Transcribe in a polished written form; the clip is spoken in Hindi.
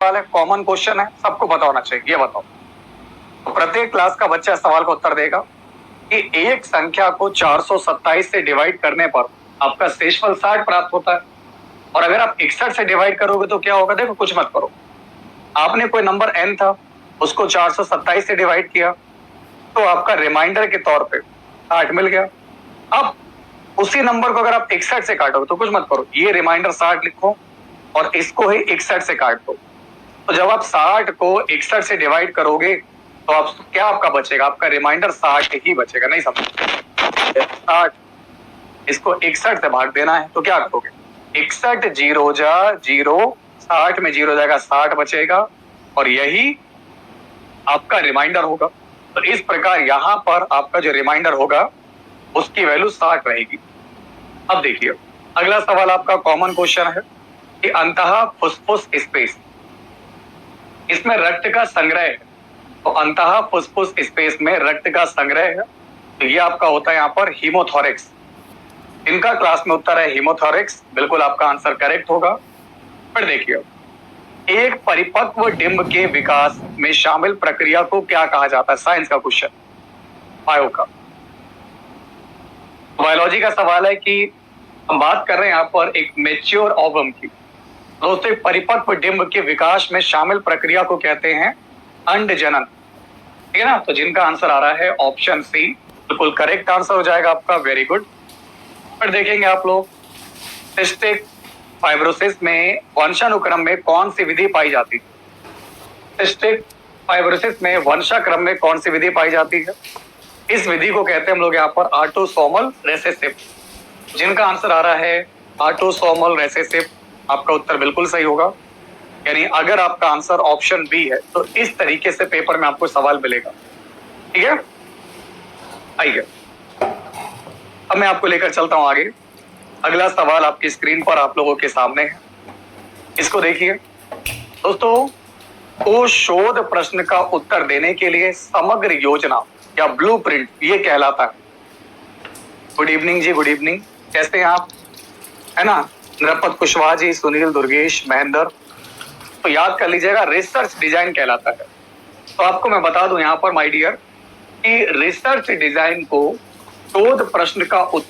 सवाल है, कॉमन क्वेश्चन है, सबको पता होना चाहिए। ये बताओ, तो प्रत्येक क्लास का बच्चा इस सवाल का उत्तर देगा कि एक संख्या को 427 से डिवाइड करने पर आपका शेषफल 60 प्राप्त होता है, और अगर आप 61 से डिवाइड करोगे तो क्या होगा? देखो, कुछ मत करो। आपने कोई नंबर n था, उसको 427 से डिवाइड किया, तो आपका रिमाइंडर के तौर पे 60 मिल गया। अब उसी नंबर को अगर आप 61 से काटोगे तो कुछ मत करो, ये रिमाइंडर 60 लिखो और इसको ही 61 से काट दो। तो जब आप 60 को 61 से डिवाइड करोगे तो आप क्या आपका बचेगा? आपका रिमाइंडर 60 ही बचेगा। नहीं समझ? 60 इसको 61 से भाग देना है तो क्या करोगे? 61 जीरो जा जीरो, 60 में जीरो जाएगा, 60 बचेगा और यही आपका रिमाइंडर होगा। तो इस प्रकार यहां पर आपका जो रिमाइंडर होगा उसकी वैल्यू 60 रहेगी। अब देखिए, अगला सवाल आपका कॉमन क्वेश्चन है कि अंतः फुसफुस स्पेस, इसमें रक्त का संग्रह है। तो अंतः फुसफुस स्पेस में रक्त का संग्रह है, तो ये आपका होता है यहाँ पर हीमोथोरेक्स। इनका क्लास में उत्तर है हीमोथोरेक्स। बिल्कुल आपका आंसर करेक्ट होगा। फिर देखिए, एक परिपक्व डिंब के विकास में शामिल प्रक्रिया को क्या कहा जाता है? साइंस का क्वेश्चन, बायो का, बायोलॉजी का सवाल है कि हम बात कर रहे हैं यहाँ पर एक मेच्योर ओवम की। दोस्तों, परिपक्व डिंब के विकास में शामिल प्रक्रिया को कहते हैं अंड जनन। ठीक है ना? तो जिनका आंसर आ रहा है ऑप्शन सी, बिल्कुल करेक्ट आंसर हो जाएगा आपका। Very good. फिर देखेंगे आप लोग, सिस्टिक फाइब्रोसिस में वंशानुक्रम में कौन सी विधि पाई जाती है? सिस्टिक फाइब्रोसिस में वंशाक्रम में कौन सी विधि पाई जाती है? इस विधि को कहते हैं हम लोग यहाँ पर ऑटोसोमल रिसेसिव। जिनका आंसर आ रहा है ऑटोसोमल रिसेसिव, आपका उत्तर बिल्कुल सही होगा। यानी अगर आपका आंसर ऑप्शन बी है तो इस तरीके से पेपर में आपको सवाल मिलेगा। ठीक है, आइए अब मैं आपको लेकर चलता हूं आगे। अगला सवाल आपकी स्क्रीन पर आप लोगों के सामने है, इसको देखिए। दोस्तों, तो शोध प्रश्न का उत्तर देने के लिए समग्र योजना या ब्लूप्रिंट ये कहलाता है। गुड इवनिंग जी, गुड इवनिंग। कैसे हैं आप? है ना? निरपत कुशवाहा जी, सुनील, दुर्गेश, महेंद्र। तो याद कर लीजिएगा, रिसर्च डिजाइन कहलाता है। तो आपको मैं बता दूं यहाँ पर माय डियर कि रिसर्च डिजाइन को शोध प्रश्न का उत्तर